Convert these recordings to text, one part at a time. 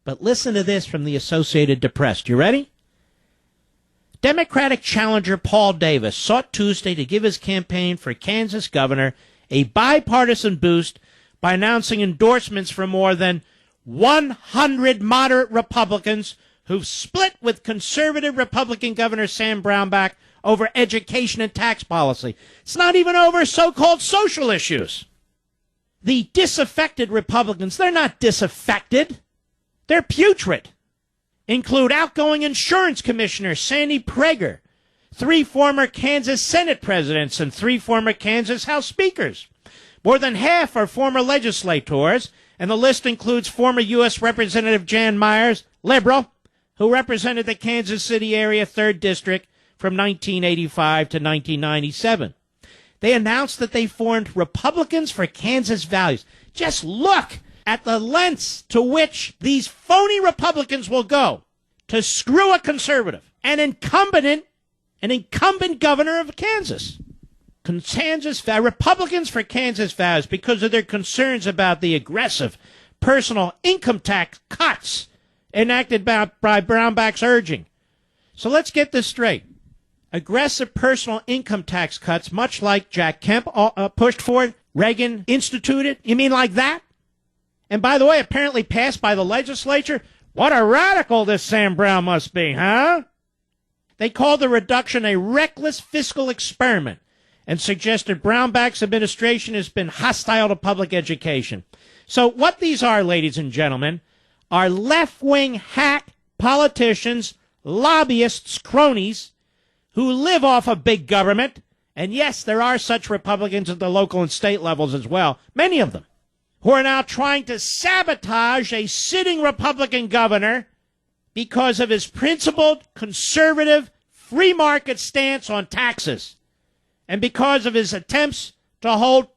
But listen to this from the Associated Press. You ready? Democratic challenger Paul Davis sought Tuesday to give his campaign for Kansas governor a bipartisan boost by announcing endorsements from more than 100 moderate Republicans who've split with conservative Republican Governor Sam Brownback over education and tax policy. It's not even over so-called social issues. The disaffected Republicans, they're not disaffected. They're putrid. Include outgoing insurance commissioner Sandy Prager, 3 former Kansas Senate presidents, and 3 former Kansas House speakers. More than half are former legislators, and the list includes former U.S. Representative Jan Myers, liberal, who represented the Kansas City area 3rd District from 1985 to 1997. They announced that they formed Republicans for Kansas Values. Just look at the lengths to which these phony Republicans will go to screw a conservative, an incumbent governor of Kansas. Republicans for Kansas Values, because of their concerns about the aggressive personal income tax cuts enacted by Brownback's urging. So let's get this straight. Aggressive personal income tax cuts, much like Jack Kemp pushed for, Reagan instituted. You mean like that? And by the way, apparently passed by the legislature. What a radical this Sam Brown must be, huh? They called the reduction a reckless fiscal experiment and suggested Brownback's administration has been hostile to public education. So what these are, ladies and gentlemen, are left-wing hack politicians, lobbyists, cronies, who live off of big government. And yes, there are such Republicans at the local and state levels as well, many of them, who are now trying to sabotage a sitting Republican governor because of his principled, conservative, free market stance on taxes, and because of his attempts to hold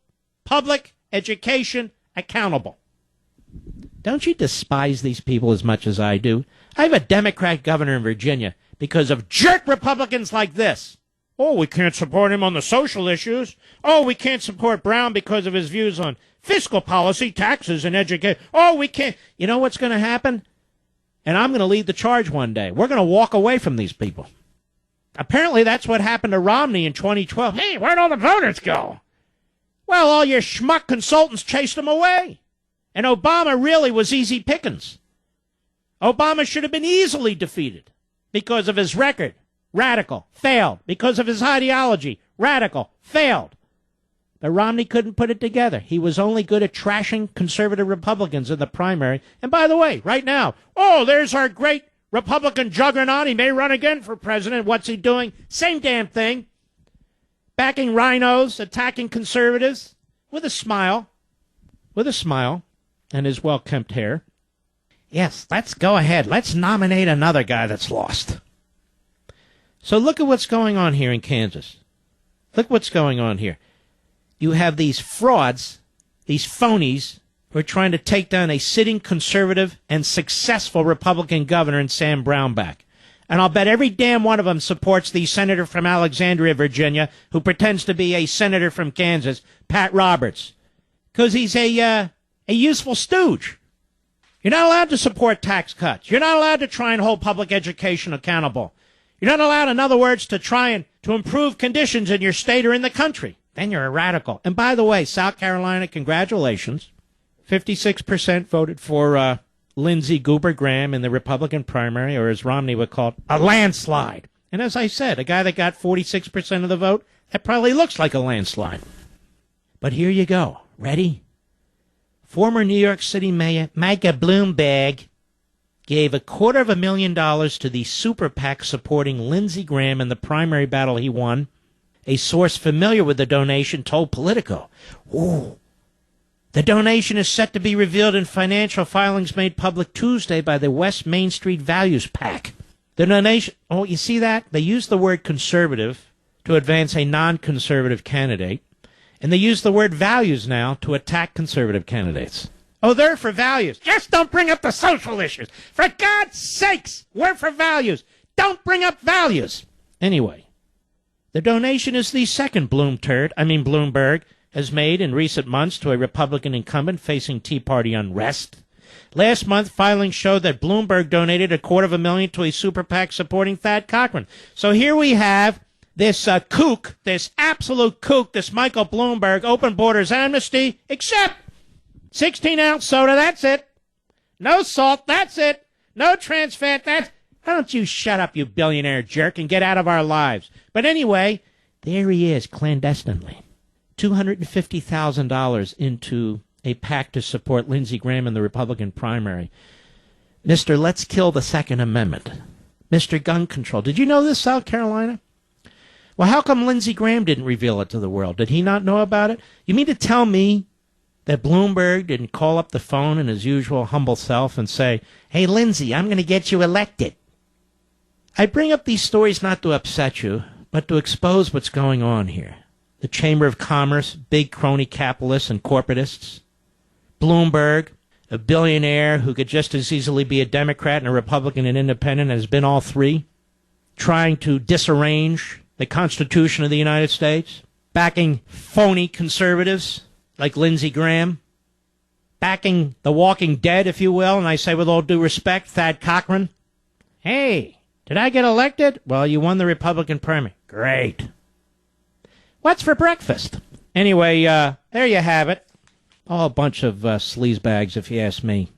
public education accountable. Don't you despise these people as much as I do? I have a Democrat governor in Virginia because of jerk Republicans like this. Oh, we can't support him on the social issues. Oh, we can't support Brown because of his views on fiscal policy, taxes, and education. Oh, we can't. You know what's going to happen? And I'm going to lead the charge one day. We're going to walk away from these people. Apparently, that's what happened to Romney in 2012. Hey, where'd all the voters go? Well, all your schmuck consultants chased them away. And Obama really was easy pickings. Obama should have been easily defeated because of his record. Radical. Failed. Because of his ideology. Radical. Failed. But Romney couldn't put it together. He was only good at trashing conservative Republicans in the primary. And by the way, right now, oh, there's our great Republican juggernaut. He may run again for president. What's he doing? Same damn thing. Backing rhinos, attacking conservatives with a smile. With a smile and his well-kempt hair. Yes, let's go ahead. Let's nominate another guy that's lost. So look at what's going on here in Kansas. Look what's going on here. You have these frauds, these phonies, who are trying to take down a sitting conservative and successful Republican governor in Sam Brownback. And I'll bet every damn one of them supports the senator from Alexandria, Virginia, who pretends to be a senator from Kansas, Pat Roberts, because he's a useful stooge. You're not allowed to support tax cuts. You're not allowed to try and hold public education accountable. You're not allowed, in other words, to try and to improve conditions in your state or in the country. Then you're a radical. And by the way, South Carolina, congratulations. 56% voted for Lindsey Goober Graham in the Republican primary, or as Romney would call it, a landslide. And as I said, a guy that got 46% of the vote, that probably looks like a landslide. But here you go. Ready? Former New York City Mayor Micah Bloomberg gave $250,000 to the super PAC supporting Lindsey Graham in the primary battle he won. A source familiar with the donation told Politico. Ooh. The donation is set to be revealed in financial filings made public Tuesday by the West Main Street Values PAC. The donation, oh, you see that? They use the word conservative to advance a non-conservative candidate, and they use the word values now to attack conservative candidates. Oh, they're for values. Just don't bring up the social issues. For God's sakes, we're for values. Don't bring up values. Anyway, the donation is the second Bloomberg has made in recent months to a Republican incumbent facing Tea Party unrest. Last month, filings showed that Bloomberg donated $250,000 to a super PAC supporting Thad Cochran. So here we have this kook, this absolute kook, this Michael Bloomberg, open borders amnesty, except 16-ounce soda, that's it. No salt, that's it. No trans fat, that's... Why don't you shut up, you billionaire jerk, and get out of our lives? But anyway, there he is, clandestinely. $250,000 into a PAC to support Lindsey Graham in the Republican primary. Mr. Let's Kill the Second Amendment. Mr. Gun Control. Did you know this, South Carolina? Well, how come Lindsey Graham didn't reveal it to the world? Did he not know about it? You mean to tell me that Bloomberg didn't call up the phone in his usual humble self and say, hey, Lindsey, I'm going to get you elected? I bring up these stories not to upset you, but to expose what's going on here. The Chamber of Commerce, big crony capitalists and corporatists. Bloomberg, a billionaire who could just as easily be a Democrat and a Republican and independent, has been all three, trying to disarrange the Constitution of the United States, backing phony conservatives like Lindsey Graham, backing the Walking Dead, if you will, and I say with all due respect, Thad Cochran. Hey, did I get elected? Well, you won the Republican primary. Great. What's for breakfast? Anyway, there you have it. All a bunch of sleazebags, if you ask me.